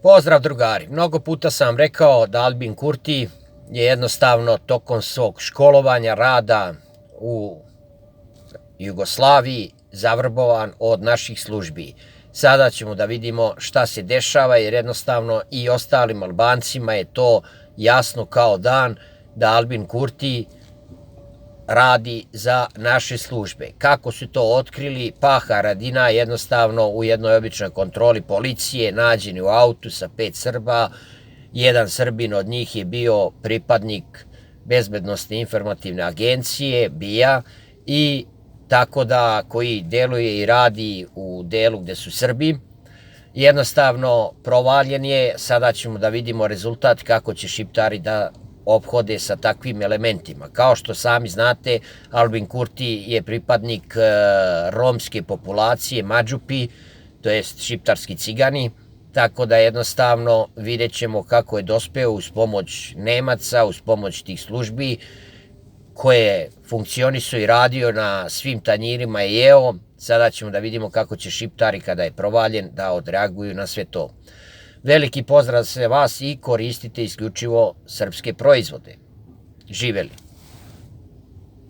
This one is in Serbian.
Pozdrav drugari, mnogo puta sam rekao da Albin Kurti je jednostavno tokom svog školovanja, rada u Jugoslaviji zavrbovan od naših službi. Sada ćemo da vidimo šta se dešava jer jednostavno i ostalim Albancima je to jasno kao dan da Albin Kurti radi za naše službe. Kako su to otkrili? Pa Haradina jednostavno u jednoj običnoj kontroli policije nađeni u autu sa 5 Srba. Jedan Srbin od njih je bio pripadnik Bezbednosne informativne agencije, BIA, i tako da koji deluje i radi u delu gde su Srbi. Jednostavno provaljen je, sada ćemo da vidimo rezultat kako će Šiptari da ophode sa takvim elementima. Kao što sami znate, Albin Kurti je pripadnik romske populacije, Mađupi, to jest šiptarski cigani, tako da jednostavno vidjet ćemo kako je dospeo uz pomoć Nemaca, uz pomoć tih službi koje funkcionisu i radio na svim tanjirima i jeo. Sada ćemo da vidimo kako će Šiptari kada je provaljen da odreaguju na sve to. Veliki pozdrav za vas i koristite isključivo srpske proizvode. Živeli!